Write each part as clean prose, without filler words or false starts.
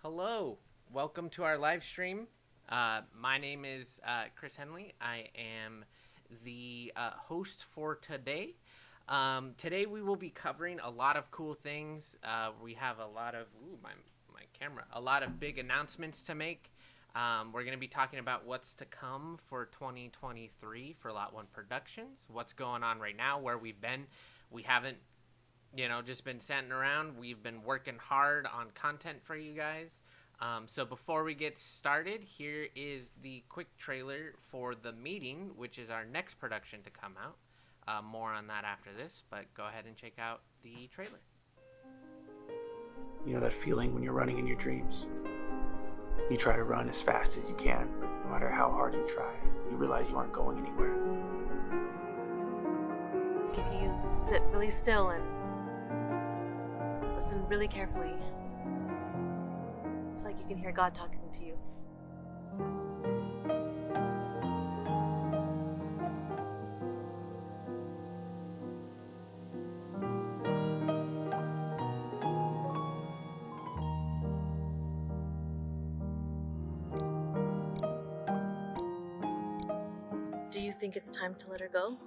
Hello, welcome to our live stream. My name is Chris Henley. I am the host for today. Today we will be covering a lot of cool things. We have a lot of my camera, a lot of big announcements to make. We're going to be talking about what's to come for 2023 for Lot1 Productions. What's going on right now, where we've been. We haven't just been sitting around. We've been working hard on content for you guys. So before we get started, here is the quick trailer for The Meeting, which is our next production to come out. More on that after this, but go ahead and check out the trailer. You know that feeling when you're running in your dreams? You try to run as fast as you can, but no matter how hard you try, you realize you aren't going anywhere. If you sit really still and listen really carefully, it's like you can hear God talking to you. Do you think it's time to let her go?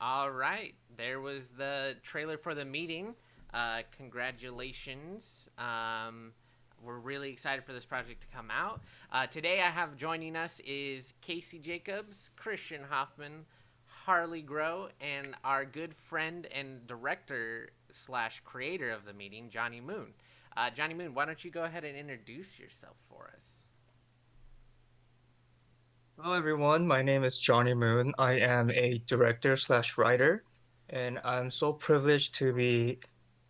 All right, there was the trailer for The Meeting. Congratulations. We're really excited for this project to come out. Today I have joining us is Casey Jacobs, Christian Hoffman, Harley Grow, and our good friend and director slash creator of The Meeting, Johnny Moon. Johnny Moon, why don't you go ahead and introduce yourself for us? Hello everyone, my name is Johnny Moon. I am a director slash writer, and I'm so privileged to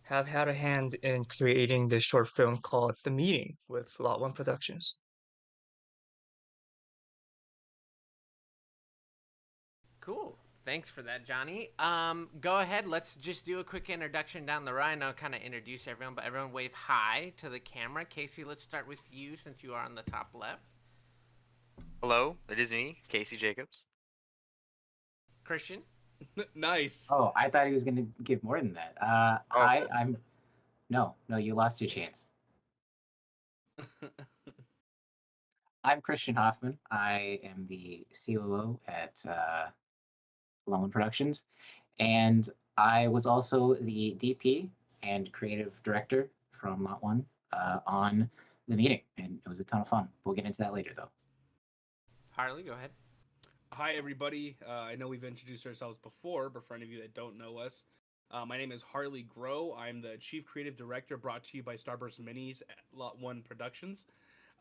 have had a hand in creating this short film called The Meeting with Lot1 Productions. Cool. Thanks for that, Johnny. Go ahead. Let's just do a quick introduction down the line. I'll kind of introduce everyone, but everyone wave hi to the camera. Casey, let's start with you since you are on the top left. Hello, it is me, Casey Jacobs. Christian. Nice. Oh, I thought he was going to give more than that. Hi, I'm. No, you lost your chance. I'm Christian Hoffman. I am the COO at Lot1 Productions, and I was also the DP and creative director from Lot1 on The Meeting, and it was a ton of fun. We'll get into that later, though. Harley, go ahead. Hi, everybody. I know we've introduced ourselves before, but for any of you that don't know us, my name is Harley Grow. I'm the Chief Creative Director brought to you by Starburst Minis at Lot1 Productions.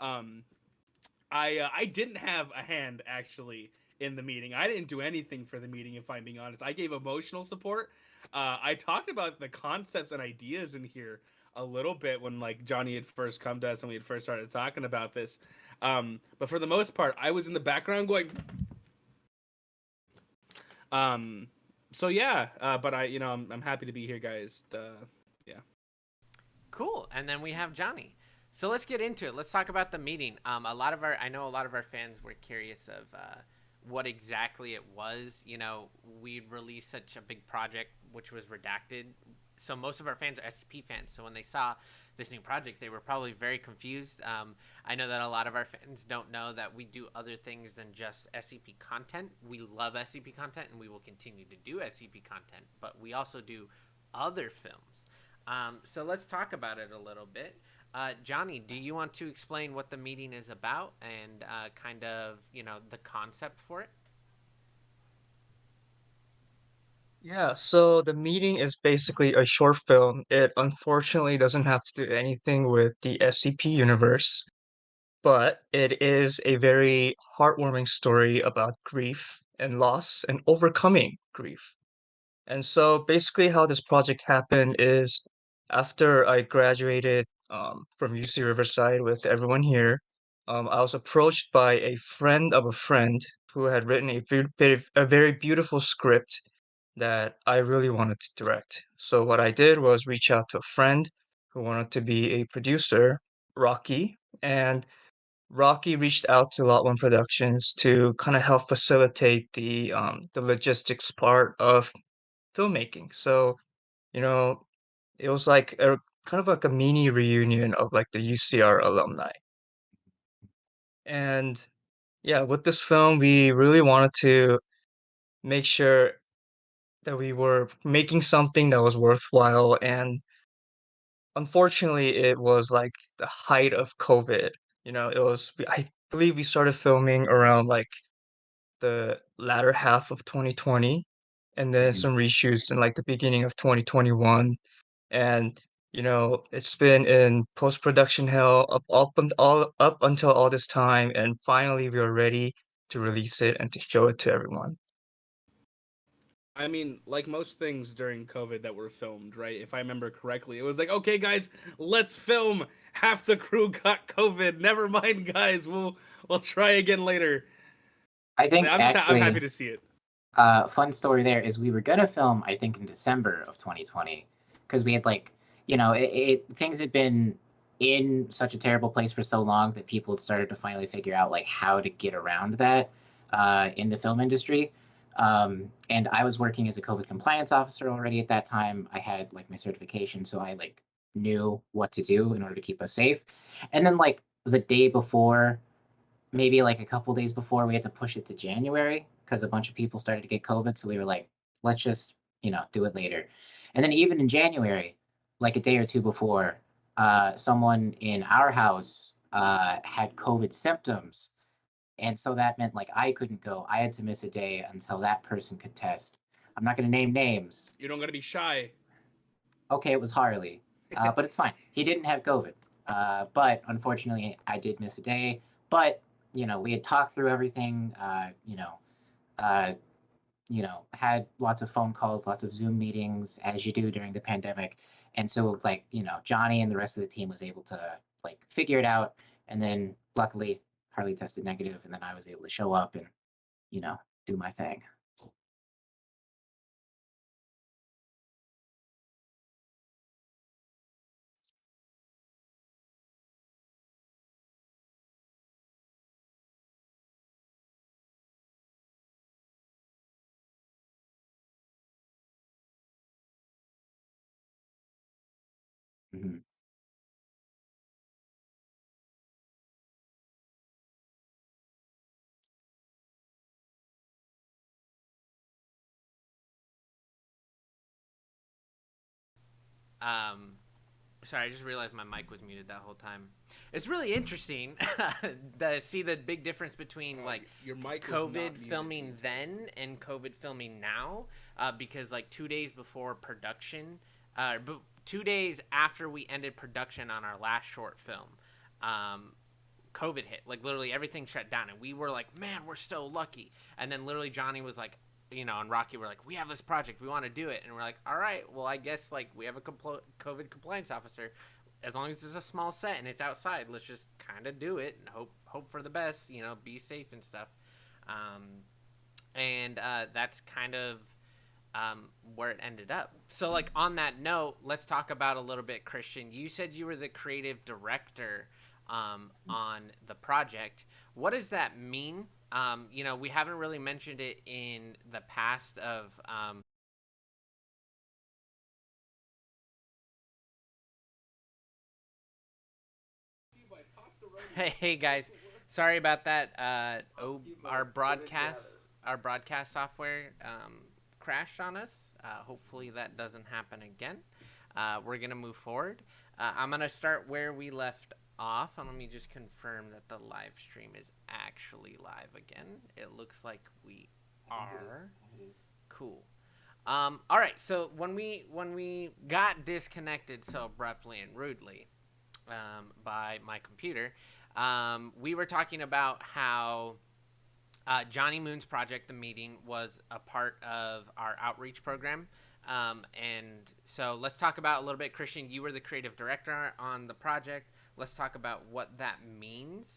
I didn't have a hand, actually, in the meeting. I didn't do anything for the meeting, if I'm being honest. I gave emotional support. I talked about the concepts and ideas in here a little bit when Johnny had first come to us and we had first started talking about this. But for the most part, I was in the background going. So yeah, but I'm happy to be here, guys. Yeah. Cool. And then we have Johnny. So let's get into it. Let's talk about The Meeting. I know a lot of our fans were curious of what exactly it was. We released such a big project, which was redacted. So most of our fans are SCP fans. So when they saw this new project, they were probably very confused. I know that a lot of our fans don't know that we do other things than just SCP content. We love SCP content, and we will continue to do SCP content, but we also do other films. So let's talk about it a little bit. Johnny, do you want to explain what The Meeting is about and kind of, the concept for it? Yeah, so The Meeting is basically a short film. It unfortunately doesn't have to do anything with the SCP universe, but it is a very heartwarming story about grief and loss and overcoming grief. And so basically how this project happened is after I graduated from UC Riverside with everyone here, I was approached by a friend of a friend who had written a very beautiful script that I really wanted to direct. So what I did was reach out to a friend who wanted to be a producer, Rocky, and Rocky reached out to Lot1 Productions to kind of help facilitate the logistics part of filmmaking. So, you know, it was like a kind of like a mini reunion of like the UCR alumni. And yeah, with this film, we really wanted to make sure that we were making something that was worthwhile. And unfortunately, it was like the height of COVID. I believe we started filming around like the latter half of 2020 and then Mhm. some reshoots in like the beginning of 2021. And it's been in post-production hell up until all this time, and finally we are ready to release it and to show it to everyone. I mean, like most things during COVID that were filmed, right? If I remember correctly, it was like, okay, guys, let's film. Half the crew got COVID. Never mind, guys. We'll try again later. I think I'm happy actually, to see it. fun story there is we were gonna film, I think, in December of 2020, because we had like, things had been in such a terrible place for so long that people had started to finally figure out like how to get around that in the film industry. And I was working as a COVID compliance officer already at that time. I had like my certification, so I like knew what to do in order to keep us safe. And then like the day before, maybe like a couple days before, we had to push it to January because a bunch of people started to get COVID. So we were like, let's just, do it later. And then even in January, like a day or two before, someone in our house had COVID symptoms. And so that meant like I couldn't go. I had to miss a day until that person could test. I'm not going to name names. You don't gotta be shy. Okay, it was Harley, but it's fine. He didn't have COVID, but unfortunately, I did miss a day. But we had talked through everything. Uh, had lots of phone calls, lots of Zoom meetings, as you do during the pandemic. And so, like, Johnny and the rest of the team was able to like figure it out. And then, luckily, Harley tested negative, and then I was able to show up and you know do my thing. Mhm. Um, Sorry, I just realized my mic was muted that whole time. It's really interesting to see the big difference between like Your mic was not COVID muted. filming then and COVID filming now, because like 2 days before production, but 2 days after we ended production on our last short film, um, COVID hit. Like literally everything shut down, and we were like, "Man, we're so lucky." And then literally Johnny was like, and Rocky were like, "We have this project, we want to do it," and we're like, "All right, well, I guess like we have a COVID compliance officer. As long as it's a small set and it's outside, let's just kind of do it and hope for the best. Be safe and stuff." And that's kind of where it ended up. So, like on that note, let's talk about a little bit, Christian. You said you were the creative director on the project. What does that mean? We haven't really mentioned it in the past of. Hey guys, sorry about that. Our broadcast software crashed on us. Hopefully that doesn't happen again. We're gonna move forward. I'm gonna start where we left off, and let me just confirm that the live stream is actually live again. It looks like we are. Cool. All right. So when we got disconnected so abruptly and rudely by my computer, we were talking about how Johnny Moon's project, The Meeting, was a part of our outreach program. And so let's talk about a little bit. Christian, you were the creative director on the project. Let's talk about what that means,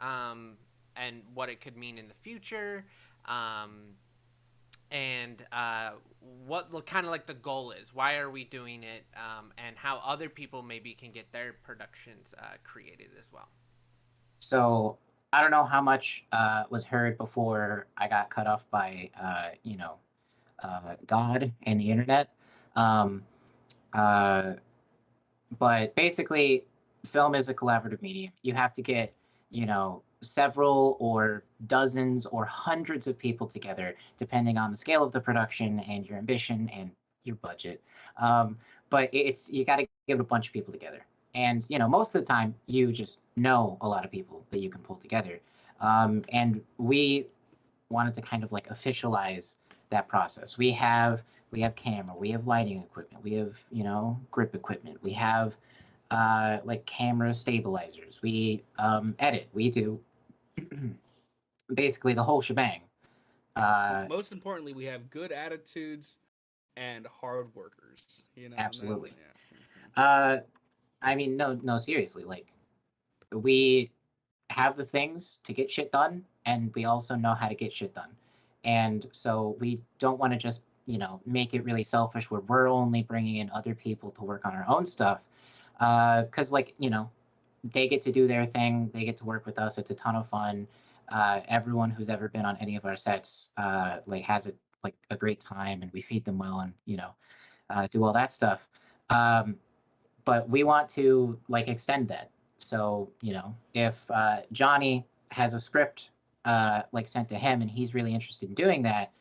and what it could mean in the future. and what kind of like the goal is. Why are we doing it, and how other people maybe can get their productions created as well. So I don't know how much was heard before I got cut off by God and the internet. Um, uh, but basically, film is a collaborative medium. You have to get, several or dozens or hundreds of people together, depending on the scale of the production and your ambition and your budget. Um, but it's you got to get a bunch of people together, and most of the time you just know a lot of people that you can pull together. And we wanted to kind of like officialize that process. We have camera, we have lighting equipment, we have grip equipment, we have like camera stabilizers, we edit, we do basically the whole shebang. Uh, Most importantly, we have good attitudes and hard workers. And that, Absolutely. yeah. Uh, I mean, no, no, seriously, like we have the things to get shit done, and we also know how to get shit done. And so we don't want to just, make it really selfish where we're only bringing in other people to work on our own stuff. Because, like, they get to do their thing, they get to work with us. It's a ton of fun. Everyone who's ever been on any of our sets, like, has a great time, and we feed them well, and do all that stuff. Um, but we want to like extend that. So if Johnny has a script like sent to him and he's really interested in doing that,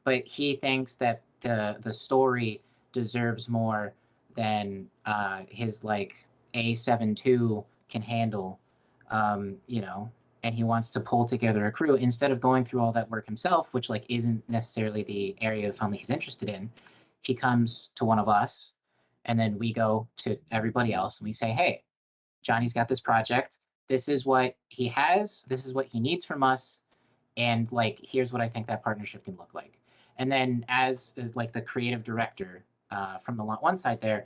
but he thinks that the story deserves more than his like A72 can handle, and he wants to pull together a crew instead of going through all that work himself, which like isn't necessarily the area of film that he's interested in. He comes to one of us, and then we go to everybody else and we say, hey, Johnny's got this project. This is what he has. This is what he needs from us. And like, here's what I think that partnership can look like. And then as like the creative director from the Lot1 side there,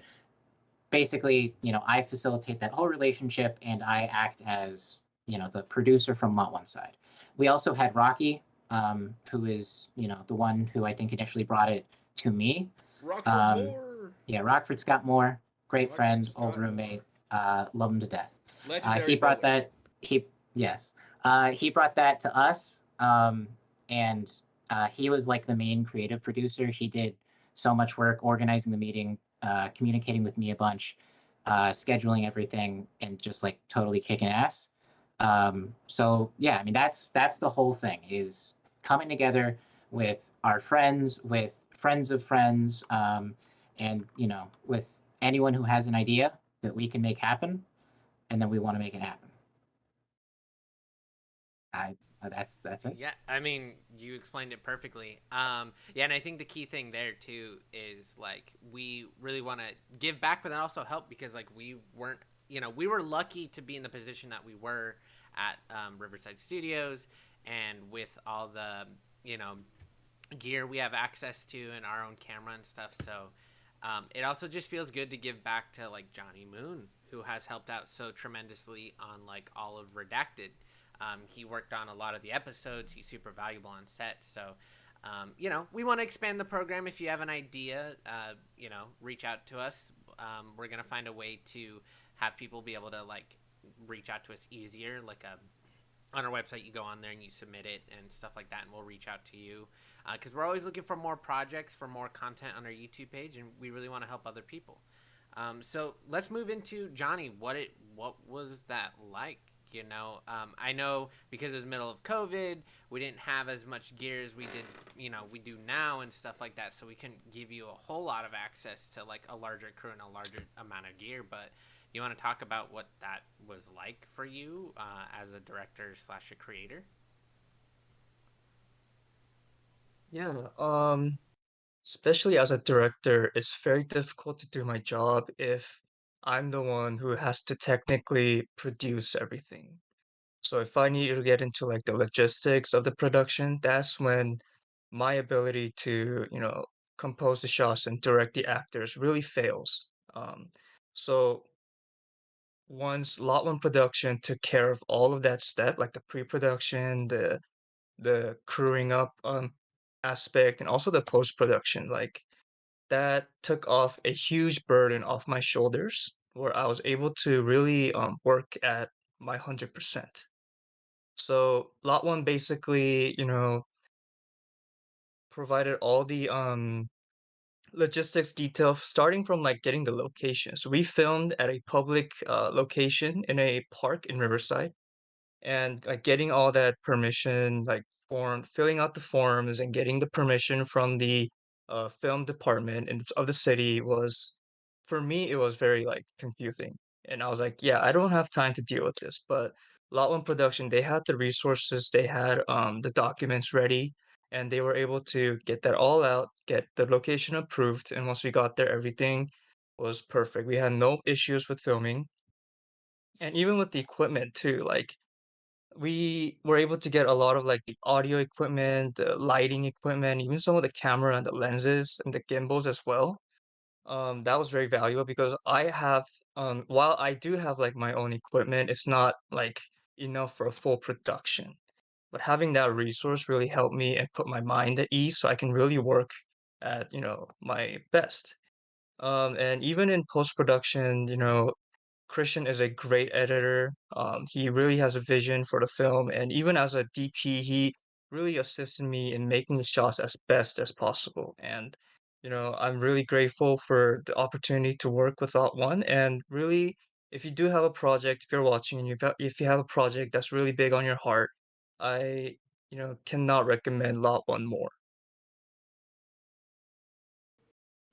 basically, I facilitate that whole relationship and I act as, the producer from Lot1 side. We also had Rocky, who is, the one who I think initially brought it to me. Rockford um, Moore, yeah, Rockford Scott Moore, great Rockford friend, old Scott Moore, roommate, love him to death. legendary He brought bowler. that. He Yes, he brought that to us, and he was like the main creative producer. He did so much work organizing the meeting, communicating with me a bunch, scheduling everything, and just like totally kicking ass. So yeah, I mean that's the whole thing is coming together with our friends, with friends of friends, and with anyone who has an idea that we can make happen, and then we want to make it happen. I that's it. Yeah, I mean, you explained it perfectly. Yeah, and I think the key thing there too is like we really want to give back, but then also help because like we weren't, we were lucky to be in the position that we were at Riverside Studios, and with all the you know gear we have access to and our own camera and stuff. So it also just feels good to give back to like Johnny Moon, who has helped out so tremendously on like all of Redacted. He worked on a lot of the episodes. He's super valuable on set. So, we want to expand the program. If you have an idea, reach out to us. We're gonna find a way to have people be able to like reach out to us easier. Like on our website, you go on there and you submit it and stuff like that, and we'll reach out to you because we're always looking for more projects, for more content on our YouTube page, and we really want to help other people. So let's move into Johnny. What was that like? I know because it was middle of COVID, we didn't have as much gear as we did, we do now and stuff like that. So we couldn't give you a whole lot of access to like a larger crew and a larger amount of gear. But you want to talk about what that was like for you as a director slash a creator? Yeah, especially as a director, it's very difficult to do my job if I'm the one who has to technically produce everything. So if I need to get into like the logistics of the production, that's when my ability to, compose the shots and direct the actors really fails. So once Lot1 Production took care of all of that step, like the pre-production, the crewing up, aspect and also the post production. Like that took off a huge burden off my shoulders, where I was able to really work at my 100%. So Lot One basically, provided all the logistics detail starting from like getting the location. So we filmed at a public location in a park in Riverside, and like getting all that permission, like filling out the forms and getting the permission from the film department of the city was, for me, it was very like confusing. And I was like, yeah, I don't have time to deal with this. But Lot1 Production, they had the resources, they had the documents ready, and they were able to get that all out, get the location approved, and once we got there, everything was perfect. We had no issues with filming, and even with the equipment too. Like we were able to get a lot of like the audio equipment, the lighting equipment, even some of the camera and the lenses and the gimbals as well. That was very valuable because while I do have like my own equipment, it's not like enough for a full production. But having that resource really helped me and put my mind at ease so I can really work at, my best. And even in post production, Christian is a great editor. He really has a vision for the film, and even as a DP, he really assisted me in making the shots as best as possible. And I'm really grateful for the opportunity to work with Lot One. And really, if you do have a project, if you're watching and if you have a project that's really big on your heart, I cannot recommend Lot One more.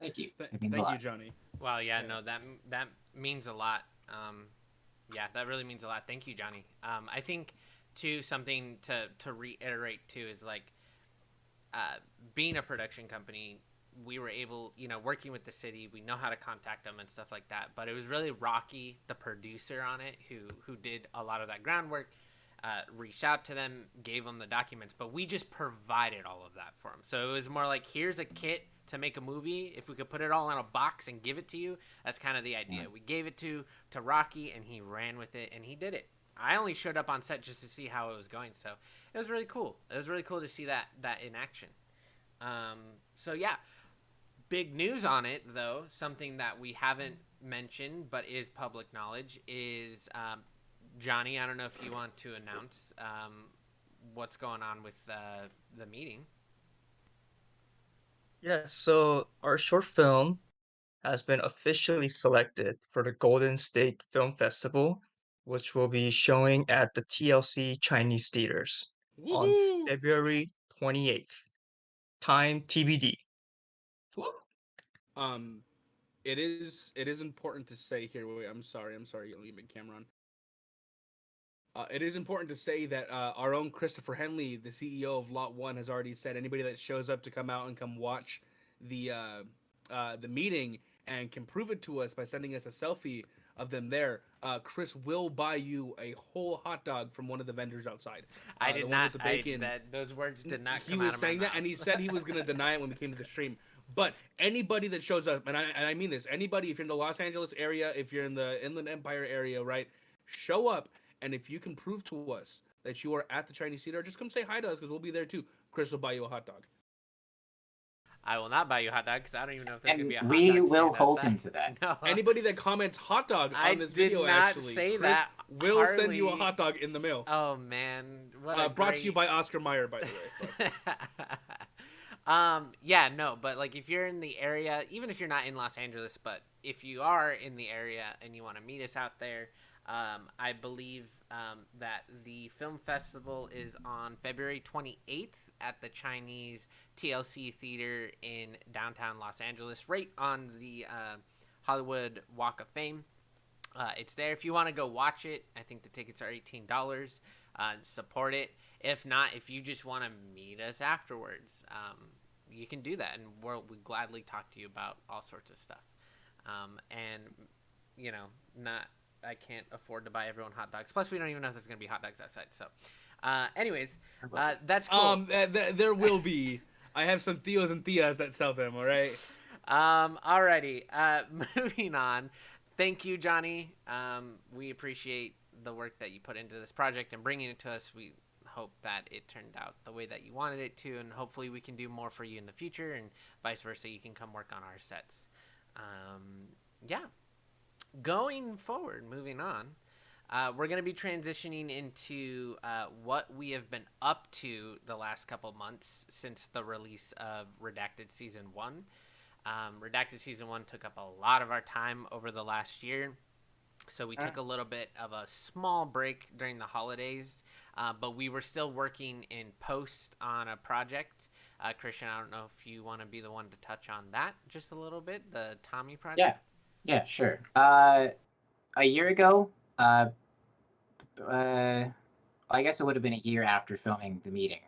Thank you. It means a Thank you, lot. Johnny. Wow, yeah, Yeah. no, that means a lot. Yeah, that really means a lot. Thank you, Johnny. I think too, something to reiterate too is like being a production company, we were able, working with the city, we know how to contact them and stuff like that. But it was really Rocky, the producer on it, who did a lot of that groundwork. Reached out to them, gave them the documents, but we just provided all of that for them. So it was more like, here's a kit to make a movie. If we could put it all in a box and give it to you, that's kind of the idea. Yeah. We gave it to Rocky, and he ran with it, and he did it. I only showed up on set just to see how it was going, so it was really cool. It was really cool to see that in action. So yeah, big news on it though. Something that we haven't mentioned but is public knowledge is Johnny. I don't know if you want to announce what's going on with the meeting. Yeah, so our short film has been officially selected for the Golden State Film Festival, which will be showing at the TLC Chinese theaters on Woohoo! February 28th. Time TBD. Woo! Um, it is important to say here. Wait, I'm sorry. Let me make camera on. It is important to say that our own Christopher Henley, the CEO of Lot One, has already said anybody that shows up to come out and come watch the meeting and can prove it to us by sending us a selfie of them there, Chris will buy you a whole hot dog from one of the vendors outside. I The did one not. with the bacon. Those words did not He come was out of my saying that, mouth. and he said he was going to deny it when we came to the stream. But anybody that shows up, and I mean this, anybody, if you're in the Los Angeles area, if you're in the Inland Empire area, right, show up, and if you can prove to us that you are at the Chinese theater, just come say hi to us because we'll be there too. Chris will buy you a hot dog. I will not buy you a hot dog because I don't even know if there's gonna And be a hot we dog will stand hold outside. him to that. No, Anybody that comments hot dog I on this did video, not actually, say Chris that, will send you a Harley. hot dog in the mail. Oh man, what a Brought to you great- by Oscar Mayer, by the way. Yeah, no, but like if you're in the area, even if you're not in Los Angeles, but if you are in the area and you want to meet us out there, I believe that the film festival is on February 28th at the Chinese TLC Theater in downtown Los Angeles, right on the Hollywood Walk of Fame. It's there if you want to go watch it. I think the tickets are $18. Support it. If not, if you just want to meet us afterwards, you can do that, and we'll gladly talk to you about all sorts of stuff. And I can't afford to buy everyone hot dogs. Plus, we don't even know if there's gonna be hot dogs outside. So, anyways, that's cool. There will be. I have some Theos and Theas that sell them. All right. Alrighty. Moving on. Thank you, Johnny. We appreciate the work that you put into this project and bringing it to us. We hope that it turned out the way that you wanted it to, and hopefully we can do more for you in the future, and vice versa, you can come work on our sets. Yeah. Going forward, moving on, we're going to be transitioning into what we have been up to the last couple months since the release of Redacted Season 1. Redacted Season 1 took up a lot of our time over the last year, so we took a little bit of a small break during the holidays, but we were still working in post on a project. Christian, I don't know if you want to be the one to touch on that just a little bit, the Tommy project? Yeah, sure. A year ago, I guess it would have been a year after filming the meeting,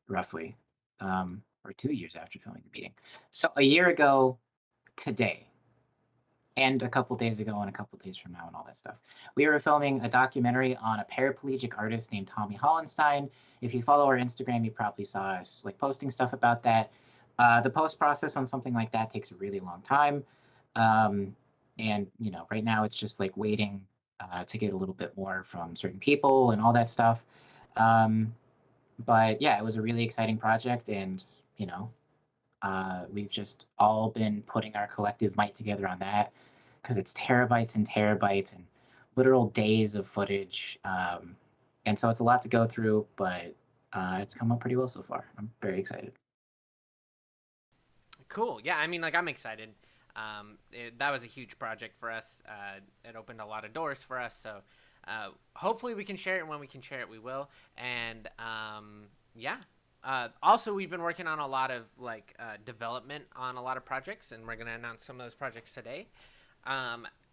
roughly, or 2 years after filming the meeting. So a year ago today, and a couple days ago, and a couple days from now, and all that stuff, we were filming a documentary on a paraplegic artist named Tommy Hollenstein. If you follow our Instagram, you probably saw us like posting stuff about that. The post process on something like that takes a really long time, and right now it's just like waiting to get a little bit more from certain people and all that stuff. But yeah, it was a really exciting project, and we've just all been putting our collective might together on that because it's terabytes and terabytes and literal days of footage. And so it's a lot to go through, but it's come up pretty well so far. I'm very excited. Cool. Yeah, I mean, like, I'm excited. That was a huge project for us. It opened a lot of doors for us, so hopefully we can share it, and when we can share it, we will. And yeah. Also, we've been working on a lot of development on a lot of projects, and we're going to announce some of those projects today.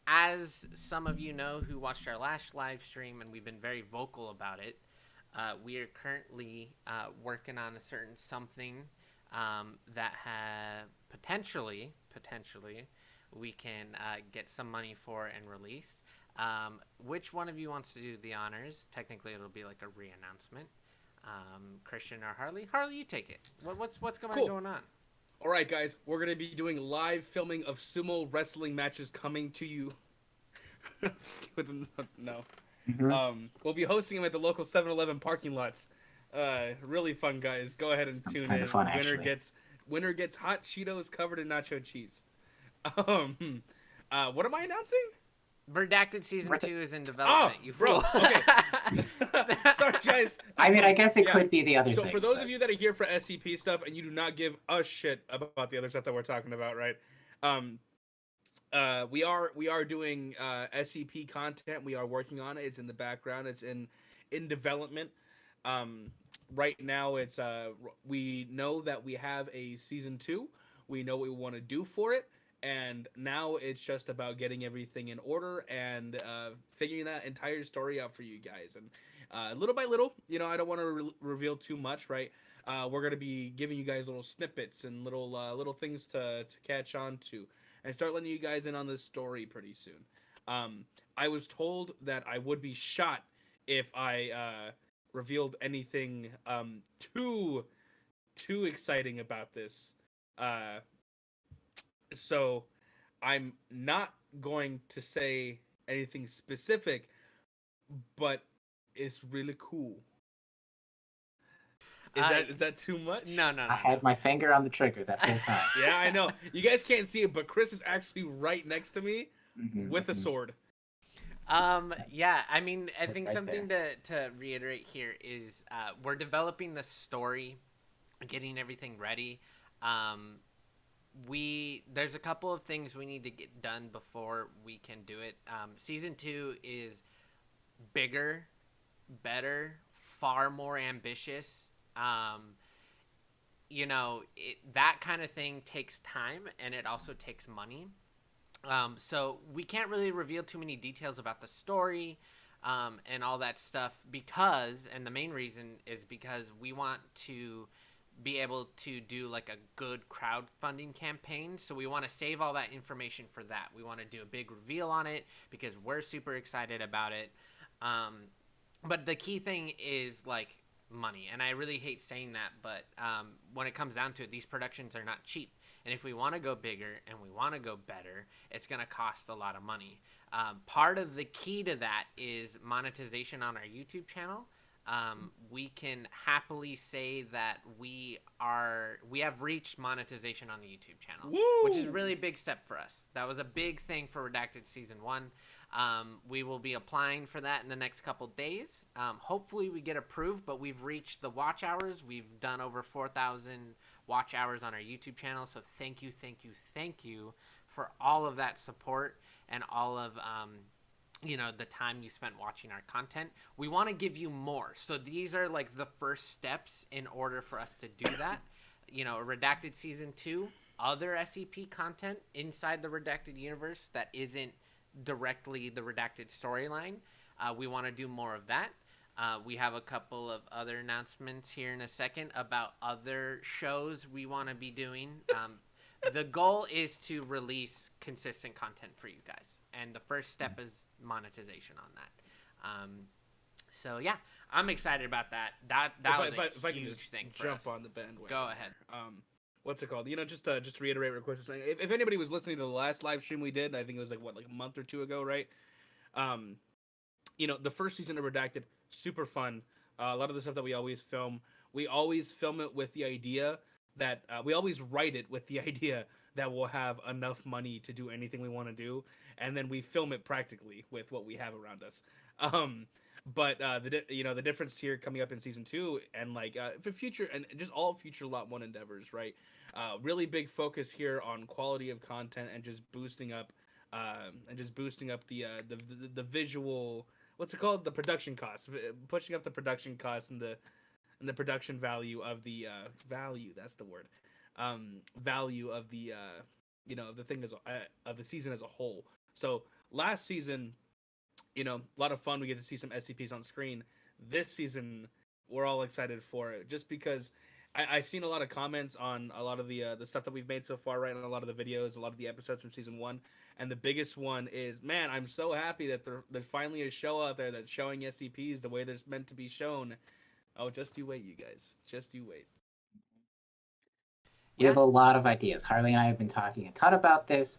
As some of you know who watched our last live stream, and we've been very vocal about it, we are currently working on a certain something that potentially we can get some money for and release. Which one of you wants to do the honors? Technically, it'll be like a re-announcement. Christian or Harley? Harley, you take it. What's going on? All right, guys, we're gonna be doing live filming of sumo wrestling matches coming to you. No. Mhm. We'll be hosting them at the local 7-Eleven parking lots. Really fun, guys. Go ahead and Sounds tune kinda in. fun, actually. Winner gets hot Cheetos covered in nacho cheese. What am I announcing? Redacted Season 2 is in development, you bro, fool. okay. Sorry, guys. I mean, I guess it Yeah. could be the other So thing. for those but- of you that are here for SCP stuff and you do not give a shit about the other stuff that we're talking about, right? We are doing SCP content. We are working on it. It's in the background. It's in development. Right now, it's we know that we have a season 2. We know what we want to do for it, and now it's just about getting everything in order and figuring that entire story out for you guys. And little by little, I don't want to reveal too much, right? We're gonna be giving you guys little snippets and little things to catch on to, and start letting you guys in on this story pretty soon. I was told that I would be shot if I revealed anything too exciting about this. So I'm not going to say anything specific, but it's really cool. Is that too much? No. I had my finger on the trigger that whole time. Yeah, I know. You guys can't see it, but Chris is actually right next to me Mhm, with a mhm. sword. Yeah, I mean, I think right something to reiterate here is we're developing the story, getting everything ready. There's a couple of things we need to get done before we can do it. Season 2 is bigger, better, far more ambitious. That kind of thing takes time, and it also takes money. So we can't really reveal too many details about the story and all that stuff and the main reason is because we want to be able to do like a good crowdfunding campaign. So we want to save all that information for that. We want to do a big reveal on it because we're super excited about it. But the key thing is like money. And I really hate saying that, but when it comes down to it, these productions are not cheap. And if we want to go bigger and we want to go better, it's going to cost a lot of money. Part of the key to that is monetization on our YouTube channel. we can happily say that we have reached monetization on the YouTube channel, which is a really big step for us. That was a big thing for Redacted Season 1. We will be applying for that in the next couple days. Hopefully we get approved, but we've reached the watch hours. We've done over 4,000 watch hours on our YouTube channel, so thank you for all of that support and all of the time you spent watching our content. We want to give you more, so these are like the first steps in order for us to do that. Redacted Season 2, other SCP content inside the Redacted universe that isn't directly the Redacted storyline. We want to do more of that. We have a couple of other announcements here in a second about other shows we want to be doing. The goal is to release consistent content for you guys, and the first step is monetization on that. So yeah, I'm excited about that. That was a huge thing for us. Jump on the bandwagon. Go ahead. What's it called? Just to reiterate real quick, if anybody was listening to the last live stream we did, I think it was like a month or two ago, right? The first season of Redacted, super fun. A lot of the stuff that we always film it with the idea that we always write it with the idea that we'll have enough money to do anything we want to do, and then we film it practically with what we have around us. But the difference here coming up in season 2 and for future and just all future Lot 1 endeavors, right? Really big focus here on quality of content and just boosting up the visual, what's it called, the production costs, pushing up the production costs and the production value of the value of the the thing of the season as a whole. So last season, a lot of fun. We get to see some SCPs on screen. This season, we're all excited for it, just because I've seen a lot of comments on a lot of the stuff that we've made so far, right? On a lot of the videos, a lot of the episodes from season 1, and the biggest one is, man, I'm so happy that there's finally a show out there that's showing SCPs the way they're meant to be shown. Oh, just you wait, you guys. Just you wait. We have a lot of ideas. Harley and I have been talking a ton about this.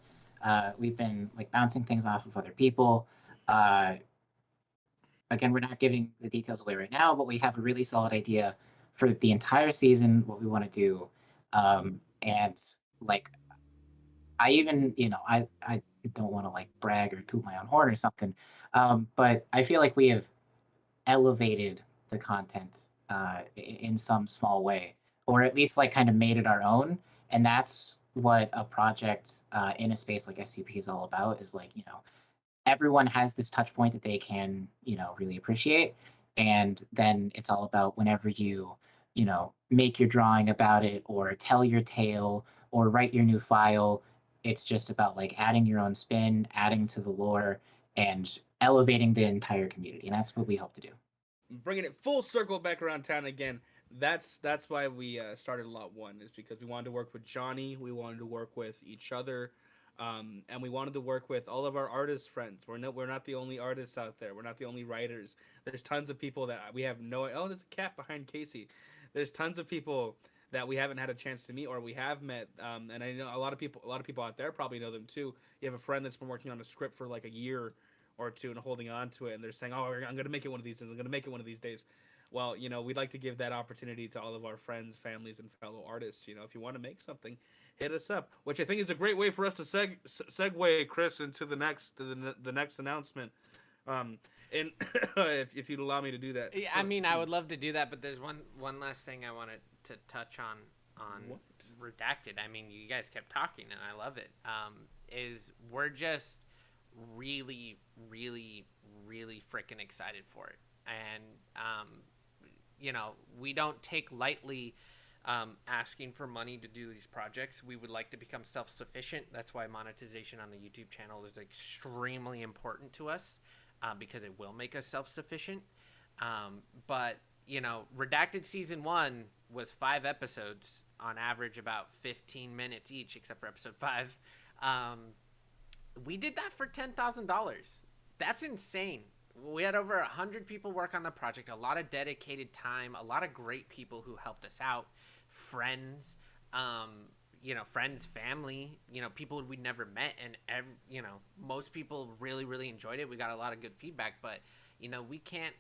We've been bouncing things off of other people. Again, we're not giving the details away right now, but we have a really solid idea for the entire season, what we want to do. And I even, I don't want to brag or toot my own horn or something, but I feel like we have elevated the content in some small way, or at least kind of made it our own. And that's what a project in a space like SCP is all about, is everyone has this touch point that they can, really appreciate. And then it's all about whenever you make your drawing about it, or tell your tale, or write your new file, it's just about adding your own spin, adding to the lore, and elevating the entire community. And that's what we hope to do. Bringing it full circle back around town again. That's why we started Lot 1, is because we wanted to work with Johnny, we wanted to work with each other, and we wanted to work with all of our artist friends. We're not the only artists out there. We're not the only writers. There's tons of people that we have oh, there's a cat behind Casey. There's tons of people that we haven't had a chance to meet, or we have met, and I know a lot of people out there probably know them too. You have a friend that's been working on a script for a year or two and holding on to it, and they're saying, oh, I'm going to make it one of these days. I'm going to make it one of these days. Well, we'd like to give that opportunity to all of our friends, families, and fellow artists. If you want to make something, hit us up, which I think is a great way for us to segue, Chris, into the next announcement. And if you'd allow me to do that. Yeah, I mean, I would love to do that, but there's one last thing I wanted to touch on What? Redacted. I mean, you guys kept talking, and I love it. Is we're just really, really, really freaking excited for it. And, we don't take lightly asking for money to do these projects. We would like to become self-sufficient. That's why monetization on the YouTube channel is extremely important to us, because it will make us self-sufficient. But, Redacted Season 1 was 5 episodes, on average about 15 minutes each, except for episode 5. We did that for $10,000. That's insane. We had over 100 people work on the project, a lot of dedicated time, a lot of great people who helped us out, friends, friends, family, people we'd never met, and most people really, really enjoyed it. We got a lot of good feedback, but we can't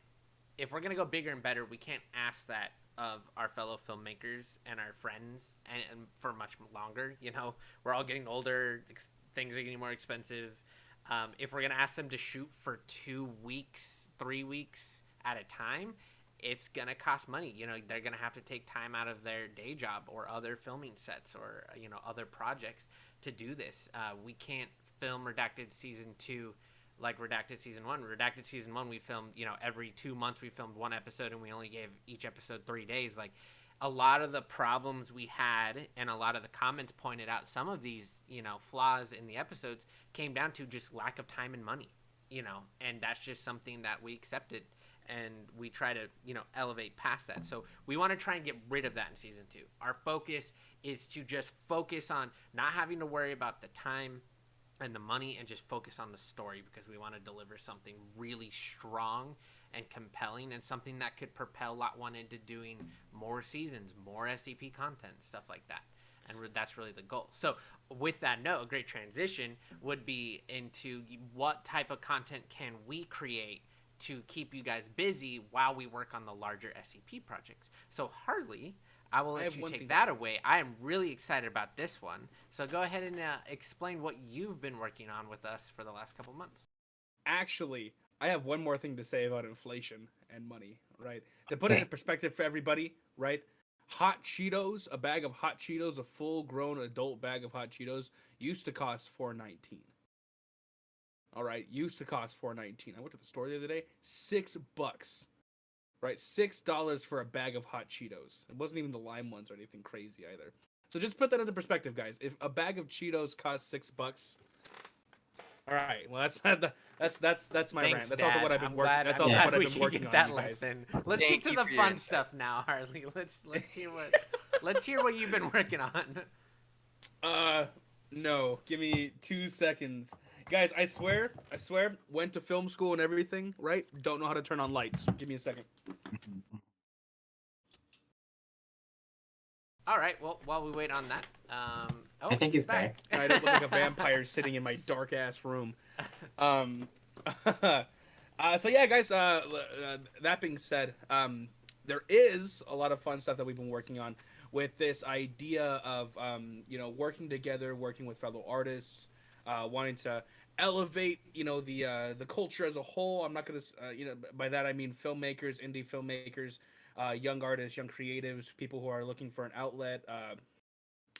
if we're gonna go bigger and better, we can't ask that of our fellow filmmakers and our friends, and for much longer. You know, we're all getting older. Things are getting more expensive. If we're gonna ask them to shoot for 2 weeks, 3 weeks at a time, it's gonna cost money. You know, they're gonna have to take time out of their day job or other filming sets or other projects to do this. We can't film Redacted season 2 like Redacted season 1. Redacted season 1, we filmed, every 2 months we filmed one episode, and we only gave each episode 3 days. Like, a lot of the problems we had and a lot of the comments pointed out some of these, flaws in the episodes came down to just lack of time and money, and that's just something that we accepted, and we try to, elevate past that. So we want to try and get rid of that in season 2. Our focus is to just focus on not having to worry about the time and the money, and just focus on the story, because we want to deliver something really strong and compelling, and something that could propel Lot1 into doing more seasons, more SCP content, stuff like that. And that's really the goal. So with that note, a great transition would be into what type of content can we create to keep you guys busy while we work on the larger SCP projects. So Harley, I will let you take that away. I am really excited about this one. So go ahead and explain what you've been working on with us for the last couple months. Actually, I have one more thing to say about inflation and money, right? To put it in perspective for everybody, right? Hot Cheetos, a bag of Hot Cheetos, a full-grown adult bag of Hot Cheetos, used to cost $4.19. All right, used to cost $4.19. I went to the store the other day, $6. Right, $6 for a bag of Hot Cheetos. It wasn't even the lime ones or anything crazy either. So just put that into perspective, guys. If a bag of Cheetos costs $6, all right. Well, that's my rant. That's Dad. also what I've been working. That's also what I've been working on, that you guys. lesson. Let's get to the fun stuff now, Harley. Let's hear what you've been working on. No. Give me 2 seconds. Guys, I swear, went to film school and everything, right? Don't know how to turn on lights. Give me a second. All right, well, while we wait on that, I think he's back. I don't look like a vampire sitting in my dark-ass room. So yeah, guys, that being said, there is a lot of fun stuff that we've been working on with this idea of, working together, working with fellow artists, wanting to elevate, the culture as a whole. I'm not going to, by that I mean filmmakers, indie filmmakers, young artists, young creatives, people who are looking for an outlet,